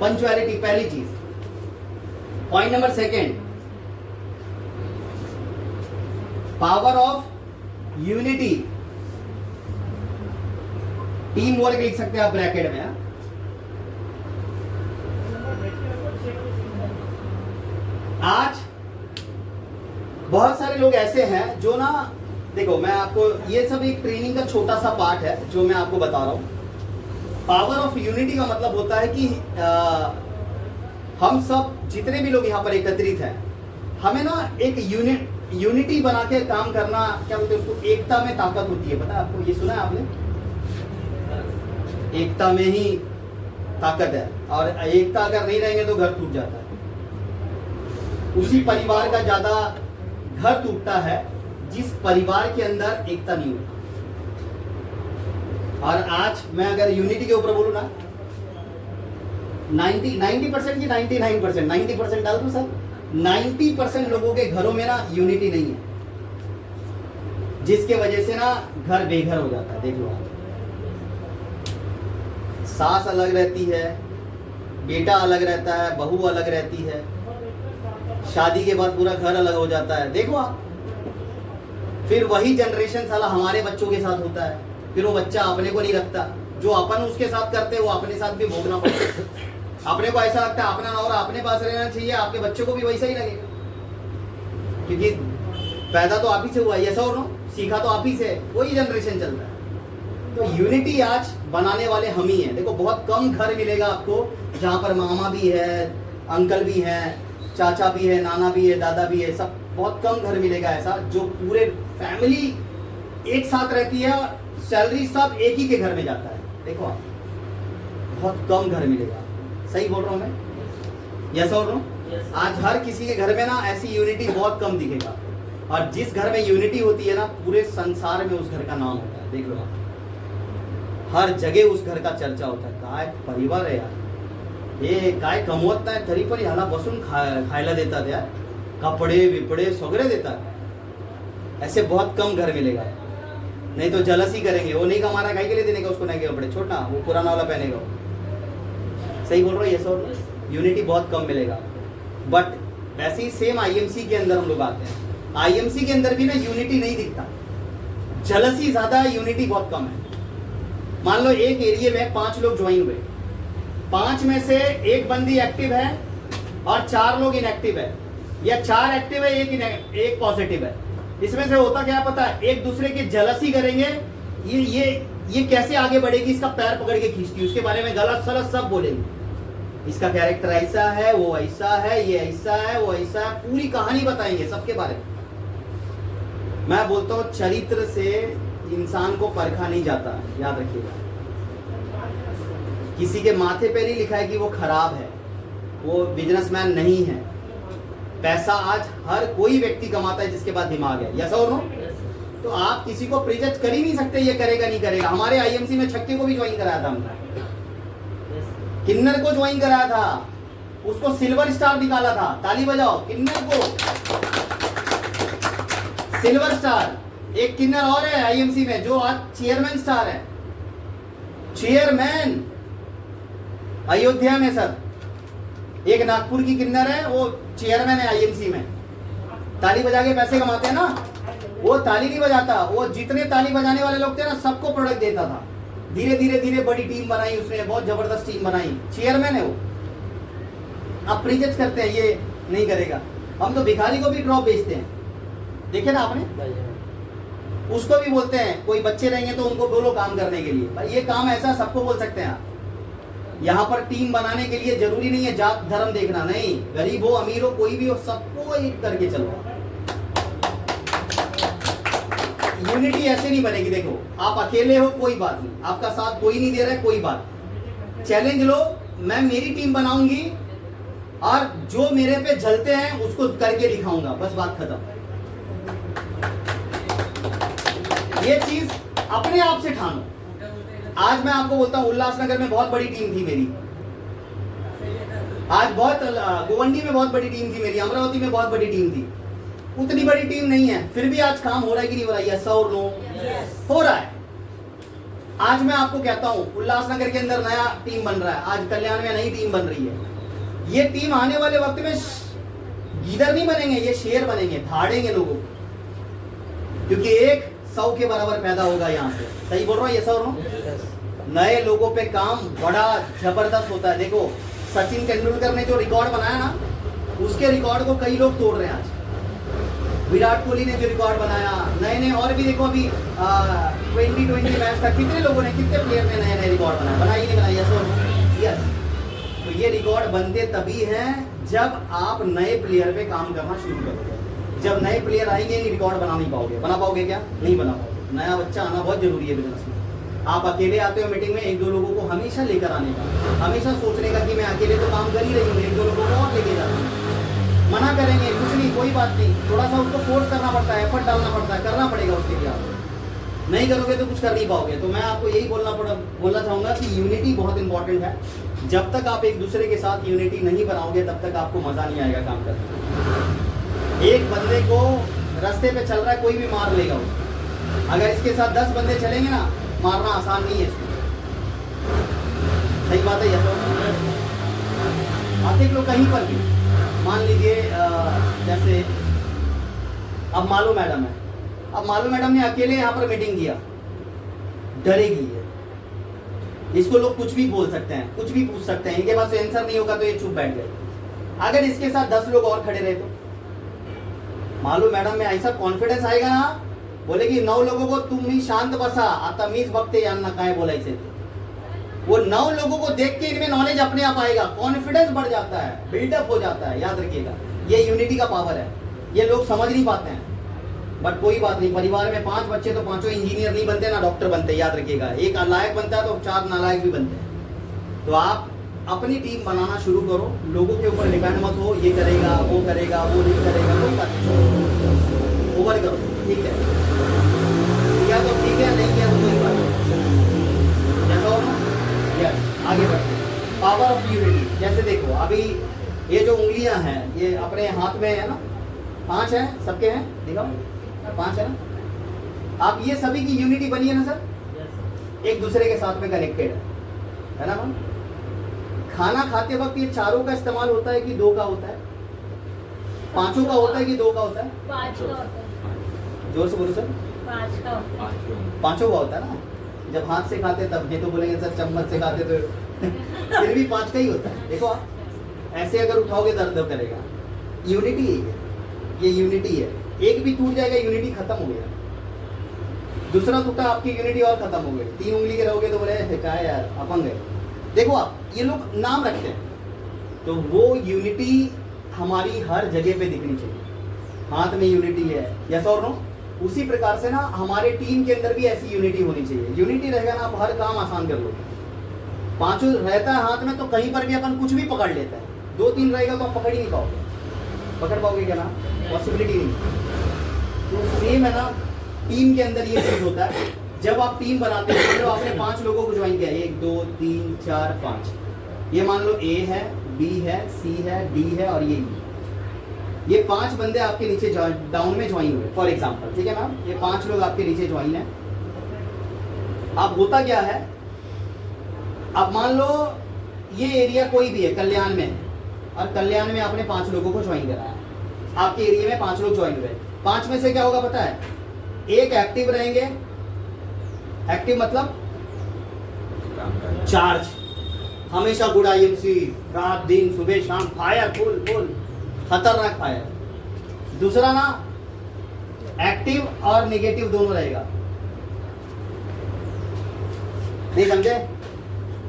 Punctuality पहली चीज। Point number second, power of unity, team work लिख सकते हैं आप ब्रैकेट में। आज बहुत सारे लोग ऐसे हैं जो ना, देखो मैं आपको, ये सब एक ट्रेनिंग का छोटा सा पार्ट है जो मैं आपको बता रहा हूं। पावर ऑफ यूनिटी का मतलब होता है कि हम सब जितने भी लोग यहाँ पर एकत्रित हैं, हमें ना एक यूनिटी बना के काम करना, क्या बोलते हैं उसको, एकता में ताकत होती है। पता है आपको, ये सुना है आपने? एकता में ही ताकत है, और एकता अगर नहीं रहेंगे तो घर टूट जाता है। उसी परिवार का ज्यादा घर टूटता है जिस परिवार के अंदर एकता नहीं होती। और आज मैं अगर यूनिटी के ऊपर बोलूं ना, 90% की 99%, 90% डाल दूं सर, 90% लोगों के घरों में ना यूनिटी नहीं है, जिसके वजह से ना घर बेघर हो जाता है। देख लो आप, सास अलग रहती है, बेटा अलग रहता है, बहू अलग रहती है, शादी के बाद पूरा घर अलग हो जाता है। देखो आप, फिर वही जनरेशन साला हमारे बच्चों के साथ होता है, फिर वो बच्चा अपने को नहीं रखता, जो अपन उसके साथ करते हैं वो अपने साथ भी भोगना पड़ता है। अपने को ऐसा लगता है अपना नौरा अपने पास रहना चाहिए, आपके बच्चों को भी वैसा ही लगेगा, क्योंकि पैदा तो आप ही से हुआ है, ऐसा और नो, सीखा तो आप ही से, वही जनरेशन चलता है। तो यूनिटी आज बनाने वाले हम ही हैं। देखो बहुत कम घर मिलेगा आपको जहाँ पर मामा भी है, अंकल भी है, चाचा भी है, नाना भी है, दादा भी है, सब बहुत कम घर मिलेगा ऐसा जो पूरे फैमिली एक साथ रहती है और सैलरी सब एक ही के घर में जाता है। देखो आप, बहुत कम घर मिलेगा। सही बोल रहा हूँ मैं? यस और नो? आज हर किसी के घर में ना ऐसी यूनिटी बहुत कम दिखेगा, और जिस घर में यूनिटी होती है ना, पूरे संसार में उस घर का नाम होता है। देख लो आप, हर जगह उस घर का चर्चा होता है। काय परिवार है यार, हे काय कमवत नाही तरी पण ह्याला बसून खायला देतात यार, कपड़े विपड़े सगळे देतात। ऐसे बहुत कम घर मिलेगा, नहीं तो जलसी करेंगे, वो नहीं कमा रहा काय के लिए देने का उसको नए कपड़े, छोड़ना वो पुराना वाला पहनेगा। सही बोल रहा है ये सर? यूनिटी बहुत कम मिलेगा। बट वैसे ही सेम आईएमसी के अंदर हम लोग आते हैं, आईएमसी के अंदर भी ना यूनिटी नहीं दिखता, जलसी ज्यादा है, यूनिटी बहुत कम है। मान लो एक एरिया में 5 लोग ज्वाइन हुए, 5 में से एक बंदी एक्टिव है और 4 लोग इनएक्टिव है, या 4 एक्टिव है, एक पॉजिटिव है। इसमें से होता क्या पता है, एक दूसरे की जलसी करेंगे, ये कैसे आगे बढ़ेगी, इसका पैर पकड़ के खींचती, उसके बारे में गलत सलत सब बोलेंगे, इसका कैरेक्टर ऐसा है, वो ऐसा है, ये ऐसा है, वो ऐसा है, पूरी कहानी बताएंगे सबके बारे में। मैं बोलता हूँ चरित्र से इंसान को परखा नहीं जाता, याद रखिएगा। किसी के माथे पे नहीं लिखा है कि वो खराब है, वो बिजनेसमैन नहीं है। पैसा आज हर कोई व्यक्ति कमाता है जिसके पास दिमाग है, यस और नो? तो आप किसी को प्रिजज कर ही नहीं सकते ये करेगा नहीं करेगा। हमारे आईएमसी में छक्के को भी ज्वाइन कराया था हमने, किन्नर को ज्वाइन कराया था, उसको सिल्वर स्टार निकाला था। ताली बजाओ किन्नर को, सिल्वर स्टार। एक किन्नर और है आईएमसी में जो आज चेयरमैन स्टार है, चेयरमैन अयोध्या में सर। एक नागपुर की किन्नर है, वो चेयरमैन है आईएमसी में। ताली बजा के पैसे कमाते हैं ना, वो ताली नहीं बजाता, वो जितने ताली बजाने वाले लोग थे ना सबको प्रोडक्ट देता था। धीरे धीरे धीरे बड़ी टीम बनाई उसने, बहुत जबरदस्त टीम बनाई, चेयरमैन है वो। आप प्रीजज करते हैं ये नहीं करेगा, हम तो भिखारी को भी ड्रॉप बेचते हैं, देखे ना आपने? उसको भी बोलते हैं, कोई बच्चे रहेंगे तो उनको बोलो काम करने के लिए। भाई ये काम ऐसा सबको बोल सकते हैं आप। यहाँ पर टीम बनाने के लिए जरूरी नहीं है जात धर्म देखना, नहीं, गरीब हो अमीर हो कोई भी हो, सबको एक करके चलो। यूनिटी ऐसे नहीं बनेगी। देखो आप अकेले हो कोई बात नहीं, आपका साथ कोई नहीं दे रहा है कोई बात, चैलेंज लो, मैं मेरी टीम बनाऊंगी और जो मेरे पे जलते हैं उसको करके दिखाऊंगा, बस बात खत्म। ये चीज अपने आप से ठानो। आज मैं आपको बोलता हूं, उल्लासनगर में बहुत बड़ी टीम थी मेरी, आज बहुत गोवंडी में बहुत बड़ी टीम थी मेरी, अमरावती में बहुत बड़ी टीम थी। उतनी बड़ी टीम नहीं है, फिर भी आज काम हो रहा है कि नहीं हो रहा है? यस और नो? हो रहा है। आज मैं आपको कहता हूं उल्लासनगर के अंदर नया टीम बन रहा है, आज कल्याण में नई टीम बन रही है। ये टीम आने वाले वक्त में गीदड़ नहीं बनेंगे, ये शेर बनेंगे, धाड़ेंगे लोगों को, क्योंकि 100 के बराबर पैदा होगा यहाँ से। सही बोल रहा हूँ ये सब? नए लोगों पे काम बड़ा जबरदस्त होता है। देखो सचिन तेंदुलकर ने जो रिकॉर्ड बनाया ना, उसके रिकॉर्ड को कई लोग तोड़ रहे हैं आज। विराट कोहली ने जो रिकॉर्ड बनाया, नए नए और भी देखो अभी 2020 मैच था, कितने लोगों ने, कितने प्लेयर ने नए नए रिकॉर्ड बनाया, बनाई नहीं बनाई? यस। तो ये रिकॉर्ड बनते तभी हैं जब आप नए प्लेयर पे काम करना शुरू करोगे। जब नए प्लेयर आएंगे नहीं, रिकॉर्ड बना नहीं पाओगे। बना पाओगे क्या? नहीं बना पाओगे। नया बच्चा आना बहुत जरूरी है बिजनेस में। आप अकेले आते हो मीटिंग में, 1-2 लोगों को हमेशा लेकर आने का, हमेशा सोचने का कि मैं अकेले तो काम कर ही रही हूँ, 1-2 लोगों को और लेके जाता हूँ। मना करेंगे कुछ नहीं, कोई बात नहीं, थोड़ा सा उसको फोर्स करना पड़ता है, एफर्ट डालना पड़ता है, करना पड़ेगा उसके लिए। आप नहीं करोगे तो कुछ कर नहीं पाओगे। तो मैं आपको यही बोलना चाहूंगा कि यूनिटी बहुत इंपॉर्टेंट है। जब तक आप एक दूसरे के साथ यूनिटी नहीं बनाओगे तब तक आपको मजा नहीं आएगा काम करने। एक बंदे को रास्ते पे चल रहा है, कोई भी मार लेगा उसको। अगर इसके साथ 10 बंदे चलेंगे ना, मारना आसान नहीं है इसको। सही बात है ये तो। आप देख लो कहीं पर भी, मान लीजिए जैसे अब मालू मैडम है, अब मालू मैडम ने अकेले यहाँ पर मीटिंग किया, डरेगी है, इसको लोग कुछ भी बोल सकते हैं, कुछ भी पूछ सकते हैं, इनके पास आंसर नहीं होगा तो ये चुप बैठ गए। अगर इसके साथ 10 लोग और खड़े रहे तो मालूम मैडम में ऐसा कॉन्फिडेंस आएगा ना, बोलेगी 9 लोगों को तुम्ही शांत बसा, आता मीच बघते यांना काय बोलायचे। वो 9 लोगों को देख के इनमें नॉलेज अपने आप आएगा, कॉन्फिडेंस बढ़ जाता है, बिल्डअप हो जाता है। याद रखिएगा, ये यूनिटी का पावर है। ये लोग समझ नहीं पाते हैं, बट कोई बात नहीं। परिवार में 5 बच्चे तो 5 इंजीनियर नहीं बनते ना डॉक्टर बनते। याद रखिएगा, एक लायक बनता है तो 4 नालायक भी बनते हैं। तो आप अपनी टीम बनाना शुरू करो, लोगों के ऊपर डिपेंड मत हो, ये करेगा वो नहीं करेगा, कोई बात नहीं, ओवर करो। ठीक है, किया तो ठीक है, नहीं किया तो कोई बात नहीं, जैसा हो ना। यस, आगे बढ़ते हैं। Power of unity. जैसे देखो अभी ये जो उंगलियां हैं, ये अपने हाथ में है ना, 5 है, सबके हैं, दिखाओ 5 है ना। आप ये सभी की यूनिटी बनी है ना सर, एक दूसरे के साथ में कनेक्टेड है ना मैम। खाना खाते वक्त ये चारों का इस्तेमाल होता है कि 2 का होता है? 5 का होता है कि 2 का होता है? 5 का होता है। जोर से बोलो सर। 5 का होता है। 5 का होता है ना। जब हाथ से खाते तब ये तो बोलेंगे सर चम्मच से खाते तो फिर भी 5 का ही होता है। देखो आप ऐसे अगर उठाओगे दर्द करेगा। यूनिटी है, ये यूनिटी है। एक भी टूट जाएगा, यूनिटी खत्म हो गया। दूसरा टूटा, आपकी यूनिटी और खत्म हो गई। 3 उंगली के रहोगे तो बोले क्या है यार, अपंग है। देखो आप, ये लोग नाम रखते हैं, तो वो यूनिटी हमारी हर जगह पे दिखनी चाहिए। हाथ में यूनिटी है, यस और नो। उसी प्रकार से ना हमारे टीम के अंदर भी ऐसी यूनिटी होनी चाहिए। यूनिटी रहेगा ना, आप हर काम आसान कर लोगे। 5 रहता है हाथ में तो कहीं पर भी अपन कुछ भी पकड़ लेता है। 2-3 रहेगा तो आप पकड़ ही नहीं पाओगे। पकड़ पाओगे क्या ना, पॉसिबिलिटी नहीं। तो सेम है ना, टीम के अंदर ये चीज होता है। जब आप टीम बनाते हो, तो आपने 5 लोगों को ज्वाइन किया, 1 2 3 4 5। ये मान लो ए है, बी है, सी है, डी है और ये 5 बंदे आपके नीचे डाउन में ज्वाइन हुए फॉर एग्जांपल। ठीक है ना, ये 5 लोग आपके नीचे ज्वाइन है। अब होता क्या है, अब मान लो ये एरिया कोई भी है, कल्याण में है, और कल्याण में आपने 5 लोगों को ज्वाइन कराया। आपके एरिया में 5 लोग ज्वाइन हुए। 5 में से क्या होगा पता है? एक एक्टिव रहेंगे। एक्टिव मतलब चार्ज, हमेशा गुड आईएमसी, रात दिन सुबह शाम फायर, फुल खतरनाक फायर। दूसरा ना, एक्टिव और नेगेटिव दोनों रहेगा। नहीं समझे?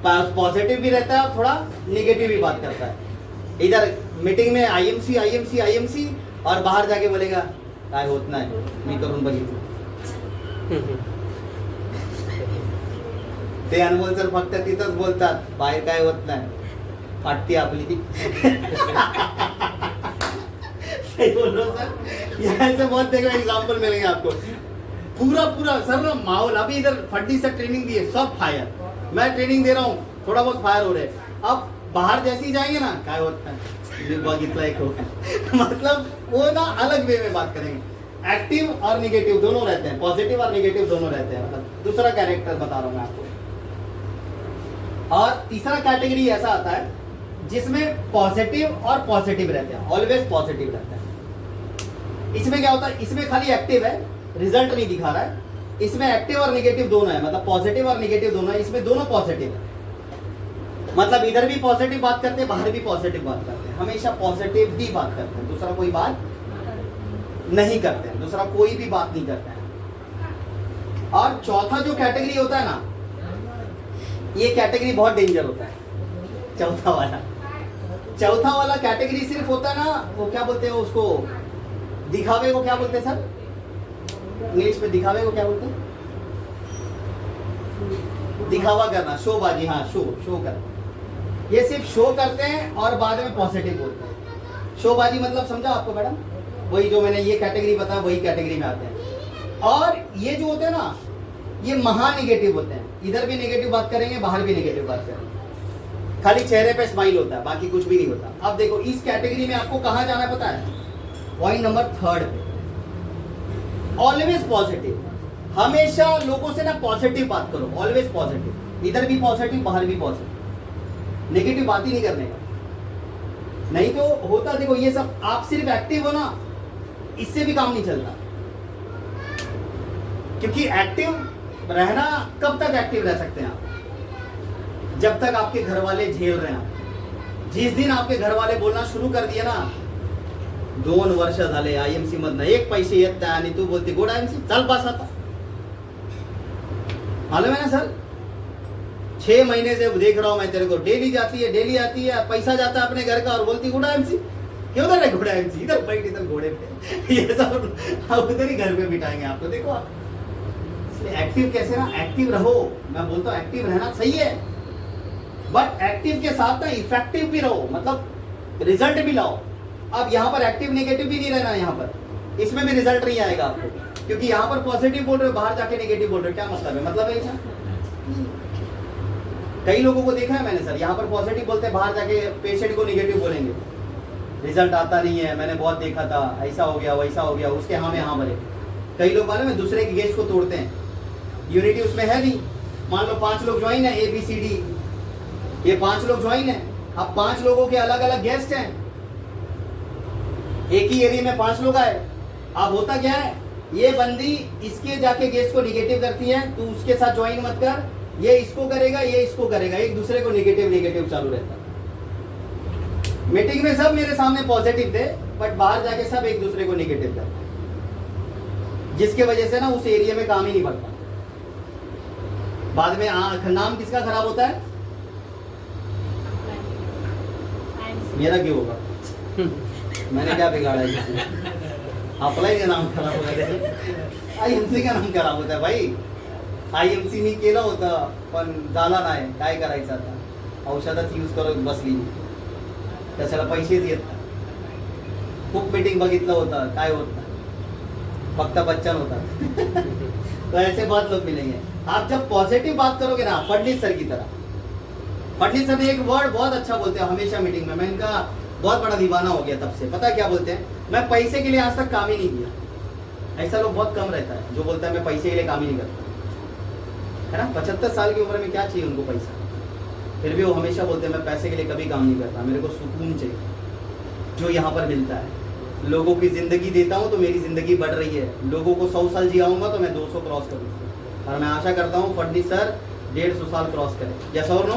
पॉजिटिव भी रहता है और थोड़ा नेगेटिव भी बात करता है। इधर मीटिंग में आईएमसी और बाहर जाके बोलेगा काय होत नाही, मी करून बघितलं। ते अनमोल सर फक्त तिथंच बोलतात, बाहेर काय होत नाही, फाटती आपली। सही बोल रहा हूं सर, यहाँ से बहुत देखो एग्जाम्पल मिलेंगे आपको। पूरा सर ना माहौल, अभी इधर फड्डी से ट्रेनिंग दी है, सब फायर। मैं ट्रेनिंग दे रहा हूँ, थोड़ा बहुत फायर हो रहे हैं। अब बाहर जैसे ही जाएंगे ना, काय होता है मतलब वो ना अलग वे में बात करेंगे। एक्टिव और निगेटिव दोनों रहते हैं, पॉजिटिव और निगेटिव दोनों रहते हैं। मतलब दूसरा कैरेक्टर बता रहा हूँ मैं आपको। और तीसरा कैटेगरी ऐसा आता है जिसमें पॉजिटिव और पॉजिटिव रहते हैं, ऑलवेज पॉजिटिव रहता है। इसमें क्या होता है, इसमें खाली एक्टिव है, रिजल्ट नहीं दिखा रहा है। इसमें एक्टिव और नेगेटिव दोनों है, मतलब पॉजिटिव और नेगेटिव दोनों है। इसमें दोनों पॉजिटिव है, मतलब इधर भी पॉजिटिव बात करते हैं, बाहर भी पॉजिटिव बात करते हैं, हमेशा पॉजिटिव ही बात करते हैं, दूसरा कोई बात नहीं करते हैं, दूसरा कोई भी बात नहीं करते हैं। और चौथा जो कैटेगरी होता है ना, ये कैटेगरी बहुत डेंजर होता है, चौथा वाला कैटेगरी सिर्फ होता है ना, वो क्या बोलते हैं उसको, दिखावे को क्या बोलते हैं सर, इंग्लिश में दिखावे को क्या बोलते हैं, दिखावा करना, शोबाजी, हाँ शो करना। ये सिर्फ शो करते हैं और बाद में पॉजिटिव बोलते हैं। शोबाजी मतलब समझा आपको मैडम, वही जो मैंने ये कैटेगरी बताया वही कैटेगरी में आते हैं। और ये जो होते हैं ना, ये महा नेगेटिव होते हैं, इधर भी नेगेटिव बात करेंगे, बाहर भी नेगेटिव बात करेंगे, खाली चेहरे पे स्माइल होता है, बाकी कुछ भी नहीं होता। अब देखो इस कैटेगरी में आपको कहाँ जाना है पता है, पॉइंट नंबर 3 पे, ऑलवेज पॉजिटिव। हमेशा लोगों से ना पॉजिटिव बात करो, ऑलवेज पॉजिटिव, इधर भी पॉजिटिव, बाहर भी पॉजिटिव, नेगेटिव बात ही नहीं करने का। नहीं तो होता देखो ये सब, आप सिर्फ एक्टिव हो ना, इससे भी काम नहीं चलता। क्योंकि एक्टिव रहना, कब तक एक्टिव रह सकते हैं आप, जब तक आपके घर वाले झेल रहे हैं। जिस दिन आपके घर वाले बोलना शुरू कर दिए ना, 2 वर्ष झाले आयएमसी मधनं 1 पैसे येत नाही आणि तू बोलती गुड आयएमसी, चल बस आता। मालूम है ना सर, 6 महीने से देख रहा हूं मैं तेरे को, डेली जाती है, डेली आती है, पैसा जाता है अपने घर का और बोलती गुड आयएमसी। क्यों कर रहे घोड़ा एमसी, इधर बैठ, इधर घोड़े पे, ये सब हम उधर ही घर पे बिठाएंगे आपको। देखो आप एक्टिव कैसे ना, एक्टिव रहो, मैं बोलता हूँ एक्टिव रहना सही है, बट एक्टिव के साथ ना इफेक्टिव भी रहो, मतलब रिजल्ट भी लाओ। अब यहाँ पर एक्टिव नेगेटिव भी नहीं रहना, यहाँ पर इसमें भी रिजल्ट नहीं आएगा आपको, क्योंकि यहाँ पर पॉजिटिव बोल रहे हो, बाहर जाके नेगेटिव बोल रहे हो, क्या मतलब है, मतलब है ऐसा। कई लोगों को देखा है मैंने सर, यहाँ पर पॉजिटिव बोलते हैं, बाहर जाके पेशेंट को नेगेटिव बोलेंगे, रिजल्ट आता नहीं है, मैंने बहुत देखा था, ऐसा हो गया वैसा हो गया, उसके हाँ में हाँ भरे। कई लोग मालूम है दूसरे के गेस्ट को तोड़ते हैं, यूनिटी उसमें है नहीं। मान लो 5 लोग ज्वाइन है, ABCD, ये 5 लोग ज्वाइन है, अब 5 लोगों के अलग अलग गेस्ट हैं, एक ही एरिया में 5 लोग आए। अब होता क्या है, ये बंदी इसके जाके गेस्ट को निगेटिव करती है, तू उसके साथ ज्वाइन मत कर, ये इसको करेगा, ये इसको करेगा, एक दूसरे को नेगेटिव चालू रहता है। मीटिंग में सब मेरे सामने पॉजिटिव थे, बट बाहर जाके सब एक दूसरे को नेगेटिव करते हैं, जिसके वजह से ना उस एरिया में काम ही नहीं बढ़ता। बाद में नाम किसका खराब होता है, मेरा क्यों होगा, मैंने क्या बिगाड़ा है, आपलाही का नाम खराब होता है, IMC का नाम खराब होता है भाई। IMC मी केलं होतं पण झाला नाही, काय करायचं आता, औषधच यूज करत बसली, त्याच्याला पैसेच येत नाही। खूप मीटिंग बघितलं होतं, काय होत नाही, फक्त बच्चन होता। तो ऐसे बहुत लोग मिलेंगे। आप जब पॉजिटिव बात करोगे ना, फडणीस सर की तरह, फडणीस सर ने एक वर्ड बहुत अच्छा बोलते हैं हमेशा मीटिंग में, मैं इनका बहुत बड़ा दीवाना हो गया तब से। पता है क्या बोलते हैं, मैं पैसे के लिए आज तक काम ही नहीं किया। ऐसा लोग बहुत कम रहता है जो बोलता है मैं पैसे के लिए काम ही नहीं करता, है ना। 75 साल की उम्र में क्या चाहिए उनको पैसा, फिर भी वो हमेशा बोलते हैं मैं पैसे के लिए कभी काम नहीं करता, मेरे को सुकून चाहिए जो यहाँ पर मिलता है। लोगों की ज़िंदगी देता हूँ तो मेरी ज़िंदगी बढ़ रही है, लोगों को 100 साल जियाऊंगा तो मैं 200 क्रॉस करूँगा, और मैं आशा करता हूँ फडणीस सर 150 साल क्रॉस करें। यस और नो,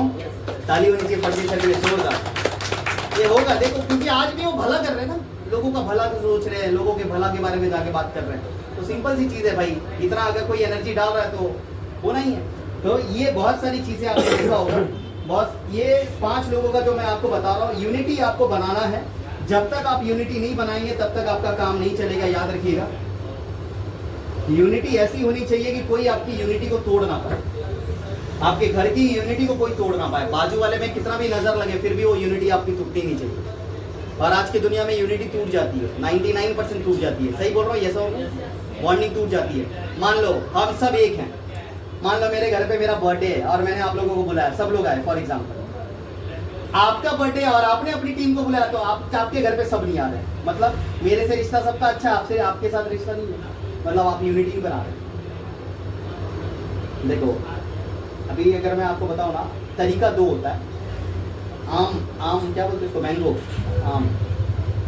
ताली होनी चाहिए फडणीस सर के लिए, जोरदार। ये होगा, देखो, क्योंकि आज भी वो भला कर रहे हैं ना, लोगों का भला सोच रहे हैं, लोगों के भला के बारे में जाके बात कर रहे हैं। तो सिंपल सी चीज़ है भाई, इतना अगर कोई एनर्जी डाल रहा है तो होना ही है। तो ये बहुत सारी चीज़ें आपने देखा होगा बॉस। ये 5 लोगों का जो मैं आपको बता रहा हूँ, यूनिटी आपको बनाना है। जब तक आप यूनिटी नहीं बनाएंगे तब तक आपका काम नहीं चलेगा, याद रखिएगा। यूनिटी ऐसी होनी चाहिए कि कोई आपकी यूनिटी को तोड़ ना पाए, आपके घर की यूनिटी को कोई तोड़ ना पाए। बाजू वाले में कितना भी नजर लगे फिर भी वो यूनिटी आपकी टूटनी नहीं चाहिए। और आज की दुनिया में यूनिटी टूट जाती है, 99% टूट जाती है। सही बोल रहा हूँ, यस और बॉन्डिंग टूट जाती है। मान लो हम सब एक हैं, मान लो मेरे घर पे मेरा बर्थडे है और मैंने आप लोगों को बुलाया, सब लोग आए फॉर एग्जाम्पल। आपका बर्थडे है और आपने अपनी टीम को बुलाया तो आपके घर पे सब नहीं आ रहे, मतलब मेरे से रिश्ता सबका अच्छा, आपसे आपके साथ रिश्ता नहीं है, मतलब आप यूनिटी नहीं बना रहे। देखो अभी अगर मैं आपको बताऊं ना, तरीका दो होता है। आम आम क्या बोलते हैं उसको, मैंगो, आम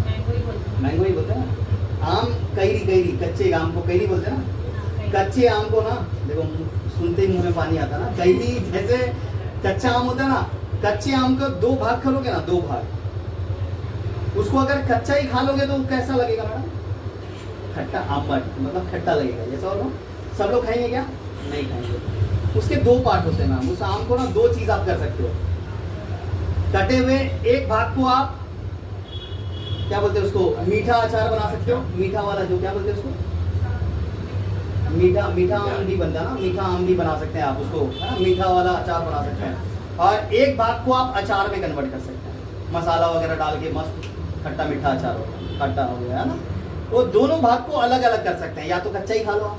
मैंगो ही बोलते हैं। मैंगो ही बोलते हैं ना। आम कैरी, कैरी कच्चे आम को कैरी बोलते हैं ना। कच्चे आम को ना, देखो सुनते ही मुंह में पानी आता ना, कैरी जैसे कच्चा आम होता है ना, कच्चे आम का 2 भाग करोगे ना, 2 भाग, उसको अगर कच्चा ही खा लोगे तो कैसा लगेगा मैडम? खट्टा, आमट मतलब खट्टा लगेगा। जैसा और सब लोग खाएंगे क्या? नहीं खाएंगे। उसके 2 पार्ट होते हैं मैम। उस आम को ना 2 चीज आप कर सकते हो। कटे हुए एक भाग को आप क्या बोलते हैं उसको, मीठा अचार बना सकते हो। मीठा वाला जो क्या बोलते हैं उसको, मीठा, मीठा आम भी बनता है ना, मीठा आम भी बना सकते हैं आप उसको, है ना, मीठा वाला अचार बना सकते हैं। और एक भाग को आप अचार में कन्वर्ट कर सकते हैं, मसाला वगैरह डाल के मस्त खट्टा मीठा अचार होगा, खट्टा हो गया है ना। वो दोनों भाग को अलग अलग कर सकते हैं, या तो कच्चा ही खा लो आप।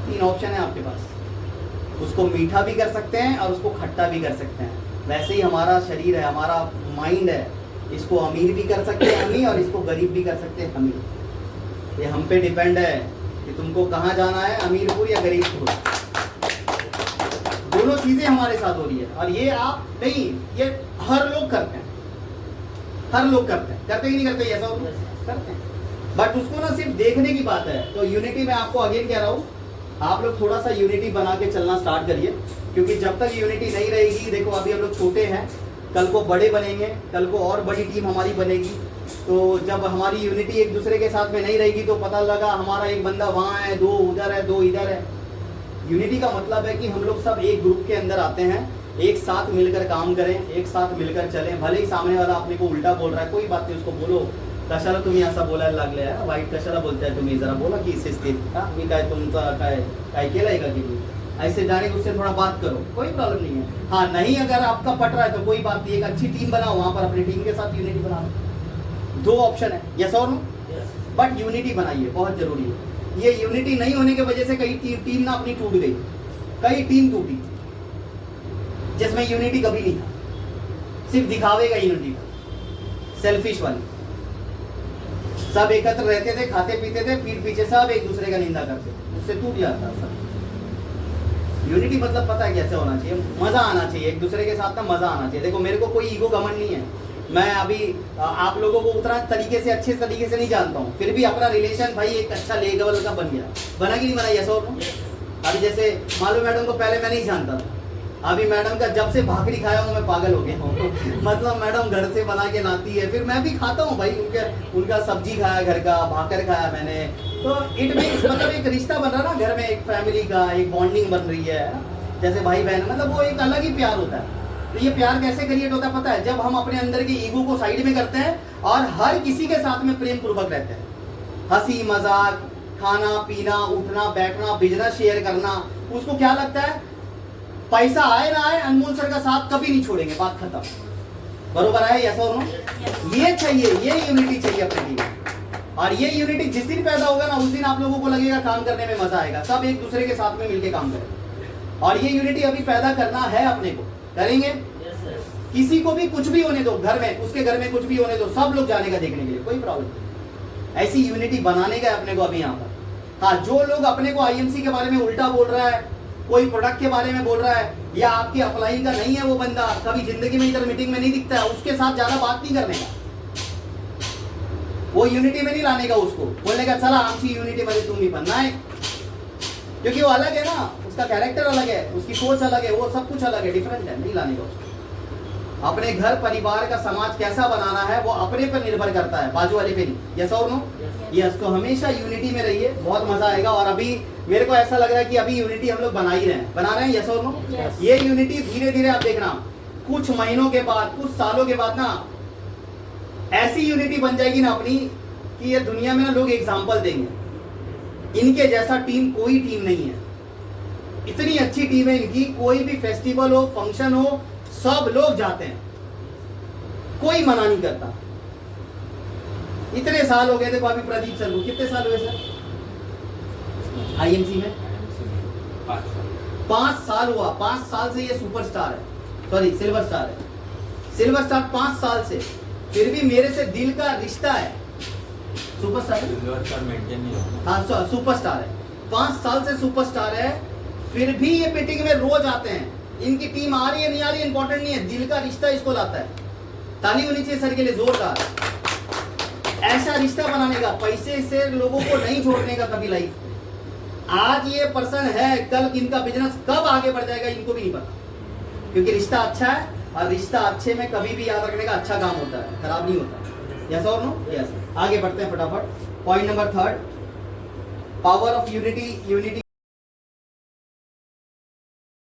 3 ऑप्शन है आपके पास। उसको मीठा भी कर सकते हैं और उसको खट्टा भी कर सकते हैं। वैसे ही हमारा शरीर है, हमारा माइंड है, इसको अमीर भी कर सकते हैं हम ही, और इसको गरीब भी कर सकते हैं हम ही। ये हम पे डिपेंड है कि तुमको कहाँ जाना है, अमीरपुर या गरीबपुर। दोनों चीजें हमारे साथ हो रही है। और ये आप नहीं, ये हर लोग करते हैं, हर लोग करते हैं। करते ही नहीं करते, ऐसा करते हैं, बट उसको ना सिर्फ देखने की बात है। तो यूनिटी में आपको अगेन कह रहा हूँ, आप लोग थोड़ा सा यूनिटी बना के चलना स्टार्ट करिए, क्योंकि जब तक यूनिटी नहीं रहेगी, देखो अभी हम लोग छोटे हैं, कल को बड़े बनेंगे, कल को और बड़ी टीम हमारी बनेगी। तो जब हमारी यूनिटी एक दूसरे के साथ में नहीं रहेगी तो पता लगा हमारा एक बंदा वहाँ है, 2 उधर है, 2 इधर है। यूनिटी का मतलब है कि हम लोग सब एक ग्रुप के अंदर आते हैं, एक साथ मिलकर काम करें, एक साथ मिलकर चलें। भले ही सामने वाला अपने को उल्टा बोल रहा है, कोई बात नहीं, उसको बोलो कशाला तुम्ही असं बोलायला लागले, वाईट कशाला बोलताय तुम्ही, जरा बोला की शिस्तीत, मी काय तुमचा काय केलंय का की ऐसे डायरेक्ट उससे थोड़ा बात करो, कोई प्रॉब्लम नहीं है। हाँ, नहीं अगर आपका पट रहा है तो कोई बात नहीं, एक अच्छी टीम बनाओ, वहां पर अपनी टीम के साथ यूनिटी बनाओ। 2 ऑप्शन है, यस और नो, बट यूनिटी बनाइए, बहुत जरूरी है। ये यूनिटी नहीं होने की वजह से कई टीम ना अपनी टूट गई, कई टीम टूटी जिसमें यूनिटी कभी नहीं था, सिर्फ दिखावे का यूनिटी था, सेल्फिश वाली। सब एकत्र रहते थे, खाते पीते थे, पीठ पीछे सब एक दूसरे का निंदा करते थे, उससे टूट जाता सब। यूनिटी मतलब पता है कैसे होना चाहिए, मजा आना चाहिए, एक दूसरे के साथ ना मजा आना चाहिए। देखो मेरे को कोई ईगो घमंड नहीं है, मैं अभी आप लोगों को उतना तरीके से, अच्छे तरीके से नहीं जानता हूँ, फिर भी अपना रिलेशन भाई एक अच्छा लेवल का बन गया। बना कि नहीं बना, ऐसा हो? अभी जैसे मालूम मैडम को पहले मैं नहीं जानता था, अभी मैडम का जब से भाकरी खाया हूँ मैं पागल हो गया हूँ। मतलब मैडम घर से बना के लाती है, फिर मैं भी खाता हूँ भाई, उनका सब्जी खाया, घर का भाकर खाया मैंने। तो इट मीन्स मतलब एक रिश्ता बन रहा ना घर में, एक फैमिली का एक बॉन्डिंग बन रही है, जैसे भाई बहन, मतलब वो एक अलग ही प्यार होता है। तो ये प्यार कैसे क्रिएट होता है पता है, जब हम अपने अंदर के ईगो को साइड में करते हैं और हर किसी के साथ में प्रेम पूर्वक रहते हैं। हंसी मजाक, खाना पीना, उठना बैठना, बिजनेस शेयर करना, उसको क्या लगता है पैसा आए ना आए अनमोल सर का साथ कभी नहीं छोड़ेंगे, बात खत्म। बरोबर है, यस और नो? ये चाहिए, ये यूनिटी चाहिए अपनी टीम में। और ये यूनिटी जिस दिन पैदा होगा ना, उस दिन आप लोगों को लगेगा काम करने में मजा आएगा, सब एक दूसरे के साथ में मिलके काम करें। और ये यूनिटी अभी पैदा करना है अपने को, करेंगे। किसी को भी कुछ भी होने दो घर में, उसके घर में कुछ भी होने दो, सब लोग जाने का देखने के लिए, कोई प्रॉब्लम नहीं। ऐसी यूनिटी बनाने का अपने को अभी यहाँ पर। हाँ, जो लोग अपने को आईएमसी के बारे में उल्टा बोल रहा है, कोई प्रोडक्ट के बारे में बोल रहा है, या आपकी अप्लाई का नहीं है वो बंदा, कभी जिंदगी में इधर मीटिंग में नहीं दिखता है, उसके साथ ज्यादा बात नहीं करने का, वो यूनिटी में नहीं लाने का, उसको बोलने का चला आमची यूनिटी मध्ये तुम्ही पण नाही, क्योंकि वो अलग है ना, उसका कैरेक्टर अलग है, उसकी सोच अलग है, वो सब कुछ अलग है, डिफरेंट है, नहीं लाने का उसको। अपने घर परिवार का समाज कैसा बनाना है वो अपने पर निर्भर करता है, बाजू वाले पे नहीं। यस और नो? यस। तो हमेशा यूनिटी में रहिए, बहुत मजा आएगा। और अभी मेरे को ऐसा लग रहा है कि अभी यूनिटी हम लोग बना ही रहे हैं, बना रहे हैं, यस और नो? ये यूनिटी धीरे धीरे आप देखना, कुछ महीनों के बाद, कुछ सालों के बाद ना ऐसी यूनिटी बन जाएगी ना अपनी, कि ये दुनिया में ना लोग एग्जाम्पल देंगे, इनके जैसा टीम कोई टीम नहीं है, इतनी अच्छी टीम है इनकी। कोई भी फेस्टिवल हो, फंक्शन हो, सब लोग जाते हैं, कोई मना नहीं करता। इतने साल हो गए, देखो अभी प्रदीप सर को कितने साल हुए सर आईएमसी में? 5 साल हुआ। 5 साल से ये सुपरस्टार है, सॉरी सिल्वर स्टार है, सिल्वर स्टार 5 साल से, फिर भी मेरे से दिल का रिश्ता है। सुपरस्टार है, हाँ सुपरस्टार है, 5 साल से सुपरस्टार है, फिर भी ये मीटिंग में रोज आते हैं, इनकी टीम आ रही है नहीं आ रही इंपॉर्टेंट नहीं है, दिल का रिश्ता इसको लाता है। ताली होनी चाहिए सर के लिए जोरदार। ऐसा रिश्ता बनाने का, पैसे से लोगों को नहीं छोड़ने का कभी लाइफ। आज ये पर्सन है, कल इनका बिजनेस कब आगे बढ़ जाएगा इनको भी नहीं पता, क्योंकि रिश्ता अच्छा है, और रिश्ता अच्छे में कभी भी याद रखने का अच्छा काम होता है, खराब नहीं होता। यस और नो? यस। आगे बढ़ते हैं फटाफट। Point number 3, power of unity. Unity